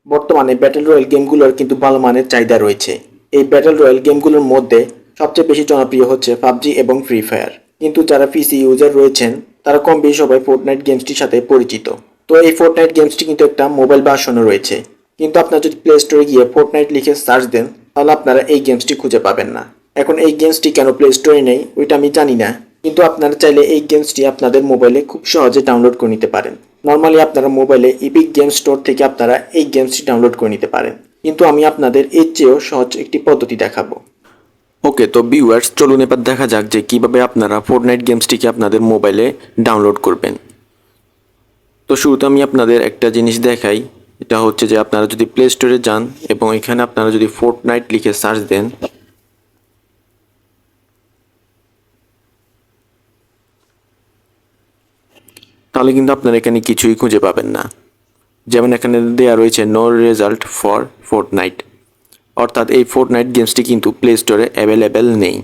বর্তমানে battle royale গেমগুলোর কিন্তু ভালো মানের চাহিদা রয়েছে। এই ব্যাটল রয়্যাল গেমগুলোর মধ্যে সবচেয়ে বেশি জনপ্রিয় হচ্ছে পাবজি এবং ফ্রি ফায়ার। কিন্তু যারা পিসি ইউজার রয়েছেন তারা কম বেশি সবাই ফোর্টনাইট গেমসটির সাথে পরিচিত। তো এই ফোর্টনাইট গেমসটি কিন্তু একটা মোবাইল ভার্সনও রয়েছে, কিন্তু আপনারা যদি প্লে স্টোরে গিয়ে ফোর্টনাইট লিখে সার্চ দেন তাহলে আপনারা এই গেমসটি খুঁজে পাবেন না। এখন এই গেমসটি কেন প্লে স্টোরে নেই ওইটা আমি জানি না, কিন্তু আপনারা চাইলে এই গেমসটি আপনাদের মোবাইলে খুব সহজে ডাউনলোড করে নিতে পারেন। নর্মালি আপনারা মোবাইলে ইপিক গেম স্টোর থেকে আপনারা এই গেমসটি ডাউনলোড করে নিতে পারেন, কিন্তু আমি আপনাদের এর চেয়েও সহজ একটি পদ্ধতি দেখাবো। ওকে, তো ভিউয়ার্স চলুন এবার দেখা যাক যে কিভাবে আপনারা ফোর্টনাইট গেমসটিকে আপনাদের মোবাইলে ডাউনলোড করবেন। তো শুরুতে আমি আপনাদের একটা জিনিস দেখাই, এটা হচ্ছে যে আপনারা যদি প্লে স্টোরে যান এবং এখানে আপনারা যদি ফোর্টনাইট লিখে সার্চ দেন, তাহলে কিন্তু আপনারা এখানে কিছুই খুঁজে পাবেন না। যেমন এখানে দেয়া রয়েছে নো রেজাল্ট ফর ফোর্টনাইট, অর্থাৎ এই ফোর্টনাইট গেমসটি কিন্তু প্লে স্টোরে অ্যাভেলেবেল নেই।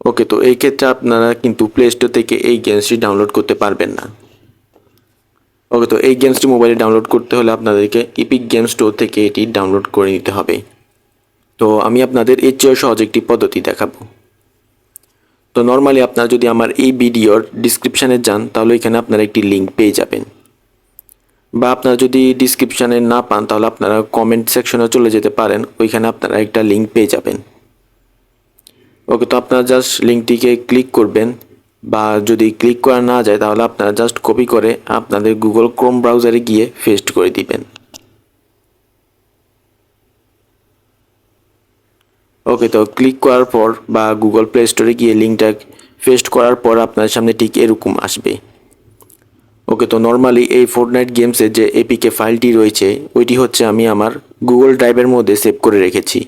ওকে, তো এই ক্ষেত্রে আপনারা কিন্তু প্লে স্টোর থেকে এই গেমসটি ডাউনলোড করতে পারবেন না। ওকে, তো এই গেমসটি মোবাইলে ডাউনলোড করতে হলে আপনাদেরকে ইপিক গেম স্টোর থেকে এটি ডাউনলোড করে নিতে হবে। তো আমি আপনাদের এর চেয়েও সহজ একটি পদ্ধতি দেখাবো। তো নর্মালি আপনারা যদি আমার এই ভিডিওর ডিসক্রিপশানে যান তাহলে এখানে আপনারা একটি লিঙ্ক পেয়ে যাবেন, বা আপনারা যদি ডিসক্রিপশানে না পান তাহলে আপনারা কমেন্ট সেকশনে চলে যেতে পারেন, ওইখানে আপনারা একটা লিঙ্ক পেয়ে যাবেন। ওকে, তো আপনারা জাস্ট লিঙ্কটিকে ক্লিক করবেন, বা যদি ক্লিক করা না যায় তাহলে আপনারা জাস্ট কপি করে আপনাদের গুগল ক্রোম ব্রাউজারে গিয়ে পেস্ট করে দিবেন। ওকে, তো ক্লিক করার পর বা গুগল প্লে স্টোরে গিয়ে লিঙ্কটা পেস্ট করার পর আপনার সামনে ঠিক এরকম আসবে। ওকে, তো নর্মালি এই ফোর্টনাইট গেমসের যে এপিকে ফাইলটি রয়েছে ওইটি হচ্ছে আমি আমার গুগল ড্রাইভের মধ্যে সেভ করে রেখেছি।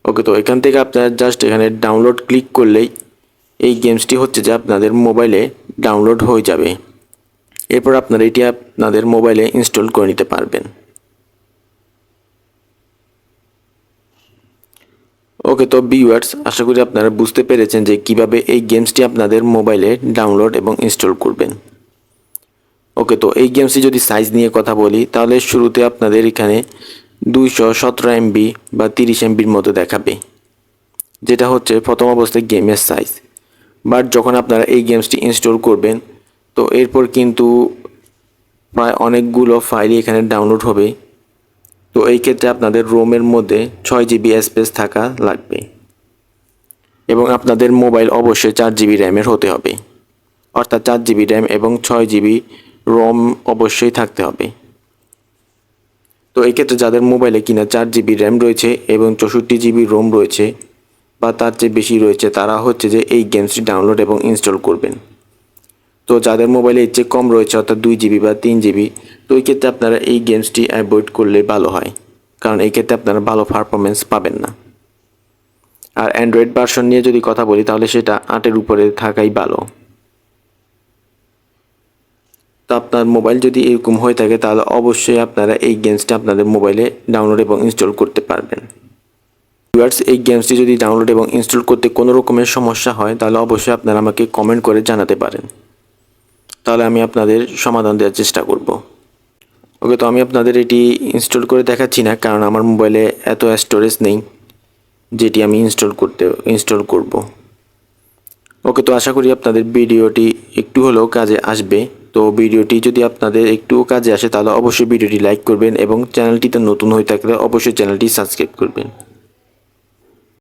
ওকে, তো এখান থেকে আপনারা জাস্ট এখানে ডাউনলোড ক্লিক করলেই এই গেমসটি হচ্ছে যে আপনাদের মোবাইলে ডাউনলোড হয়ে যাবে। এরপর আপনারা এটি আপনাদের মোবাইলে ইনস্টল করে নিতে পারবেন। ওকে, তো ভিউয়ার্স আশা করি আপনারা বুঝতে পেরেছেন যে কিভাবে এই গেমসটি আপনাদের মোবাইলে ডাউনলোড এবং ইনস্টল করবেন। ওকে, তো এই গেমসটি যদি সাইজ নিয়ে কথা বলি তাহলে শুরুতে আপনাদের এখানে 217 MB বা 30 MBর মতো দেখাবে, যেটা হচ্ছে প্রথম অবস্থায় গেমের সাইজ। বাট যখন আপনারা এই গেমসটি ইনস্টল করবেন তো এরপর কিন্তু প্রায় অনেকগুলো ফাইলই এখানে ডাউনলোড হবে। তো এই ক্ষেত্রে আপনাদের রোমের মধ্যে 6 GB স্পেস থাকা লাগবে, এবং আপনাদের মোবাইল অবশ্যই 4 GB র্যামের হতে হবে, অর্থাৎ 4 GB র্যাম এবং 6 GB রোম অবশ্যই থাকতে হবে। তো এই ক্ষেত্রে যাদের মোবাইলে কিনা 4 GB র্যাম রয়েছে এবং 64 GB রোম রয়েছে বা তার চেয়ে বেশি রয়েছে তারা হচ্ছে যে এই গেমসটি ডাউনলোড এবং ইনস্টল করবেন। তো যাদের মোবাইলে এর চেয়ে কম রয়েছে অর্থাৎ 2 GB বা 3 GB, তো এই ক্ষেত্রে আপনারা এই গেমসটি অ্যাভয়েড করলে ভালো হয়, কারণ এই ক্ষেত্রে আপনারা ভালো পারফরমেন্স পাবেন না। আর অ্যান্ড্রয়েড ভার্সন নিয়ে যদি কথা বলি তাহলে সেটা 8-এর উপরে থাকাই ভালো। তো আপনার মোবাইল যদি এরকম হয়ে থাকে তাহলে অবশ্যই আপনারা এই গেমসটা আপনাদের মোবাইলে ডাউনলোড এবং ইনস্টল করতে পারবেন। ভিউয়ার্স, এই গেমসটি যদি ডাউনলোড এবং ইনস্টল করতে কোনো রকমের সমস্যা হয় তাহলে অবশ্যই আপনারা আমাকে কমেন্ট করে জানাতে পারেন, তাহলে আমি আপনাদের সমাধান দেওয়ার চেষ্টা করব। ওকে, তো আমি আপনাদের এটি ইনস্টল করে দেখাচ্ছি না, কারণ আমার মোবাইলে এত স্টোরেজ নেই যেটি আমি ইনস্টল করব। ওকে, তো আশা করি আপনাদের ভিডিওটি একটু হলেও কাজে আসবে। তো ভিডিওটি যদি আপনাদের একটু কাজে আসে তাহলে অবশ্যই ভিডিওটি লাইক করবেন এবং চ্যানেলটিতে নতুন হয়ে থাকলে অবশ্যই চ্যানেলটি সাবস্ক্রাইব করবেন।